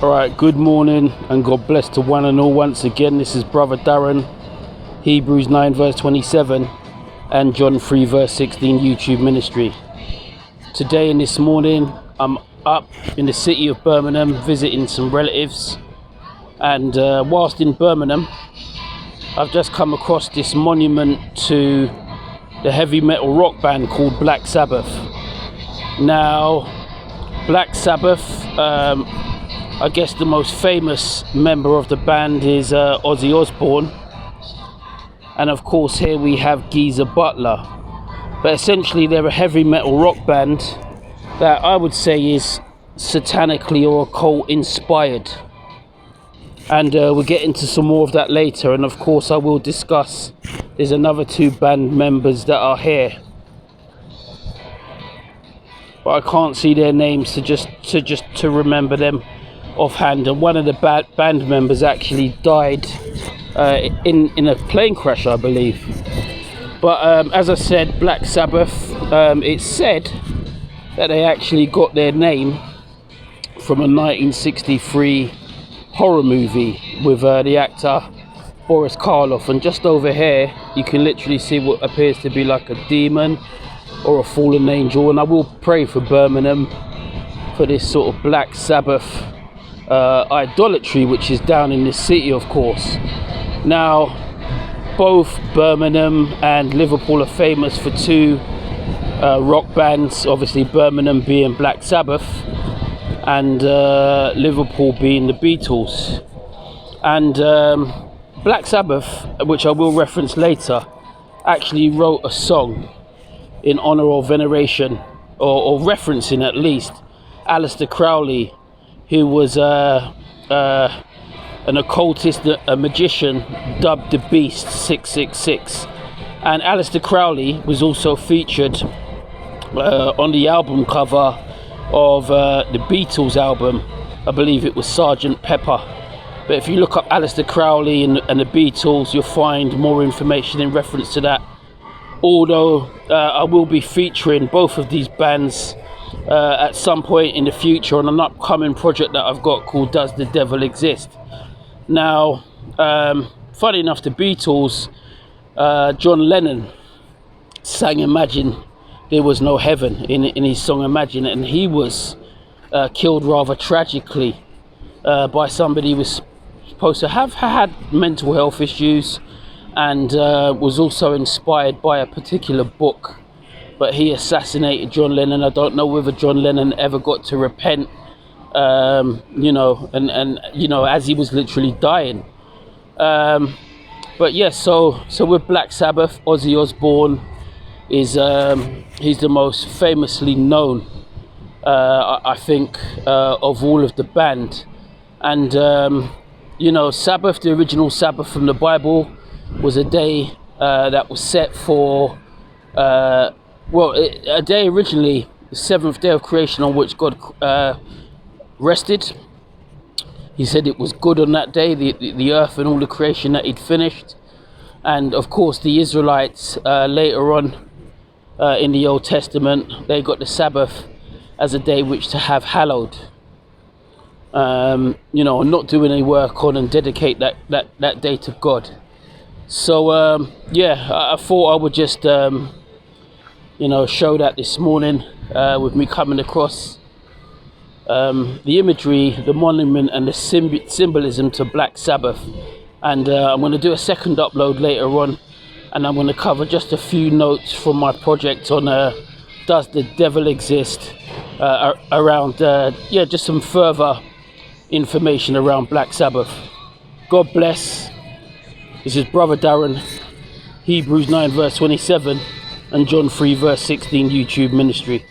Alright, good morning and God bless to one and all once again. This is Brother Darren, Hebrews 9 verse 27 and John 3 verse 16 YouTube ministry. Today and this morning I'm up in the city of Birmingham visiting some relatives, and whilst in Birmingham I've just come across this monument to the heavy metal rock band called Black Sabbath. Now Black Sabbath, I guess the most famous member of the band is Ozzy Osbourne, and of course here we have Geezer Butler. But essentially they're a heavy metal rock band that I would say is satanically or occult inspired, and we'll get into some more of that later. And of course I will discuss, there's another two band members that are here, but I can't see their names to remember them offhand. And one of the band members actually died in a plane crash, I believe. But as I said, Black Sabbath, it's said that they actually got their name from a 1963 horror movie with the actor Boris Karloff. And just over here you can literally see what appears to be like a demon or a fallen angel. And I will pray for Birmingham for this sort of Black Sabbath idolatry which is down in this city, of course. Now both Birmingham and Liverpool are famous for two rock bands, obviously Birmingham being Black Sabbath and Liverpool being the Beatles. And Black Sabbath, which I will reference later, actually wrote a song in honor or veneration, or referencing at least, Aleister Crowley, who was an occultist, a magician, dubbed the Beast 666. And Aleister Crowley was also featured on the album cover of the Beatles album, I believe it was Sgt. Pepper. But if you look up Aleister Crowley and the Beatles, you'll find more information in reference to that. Although I will be featuring both of these bands at some point in the future on an upcoming project that I've got called Does the Devil Exist? Now, funny enough, the Beatles, John Lennon sang Imagine There Was No Heaven in his song Imagine, and he was killed rather tragically by somebody who was supposed to have had mental health issues, and was also inspired by a particular book. But he assassinated John Lennon. I don't know whether John Lennon ever got to repent, and as he was literally dying. But yes, so with Black Sabbath, Ozzy Osbourne is he's the most famously known, I think, of all of the band. And Sabbath, the original Sabbath from the Bible, was a day that was set for a day originally, the seventh day of creation, on which God rested. He said it was good on that day, the earth and all the creation that he'd finished. And of course the Israelites later on in the Old Testament, they got the Sabbath as a day which to have hallowed, and not do any work on, and dedicate that day to God. So I thought I would just show that this morning with me coming across the imagery, the monument and the symbolism to Black Sabbath. And I'm going to do a second upload later on, and I'm going to cover just a few notes from my project on Does the Devil Exist, around just some further information around Black Sabbath. God bless. This is Brother Darren, Hebrews 9 verse 27 and John 3 verse 16 YouTube ministry.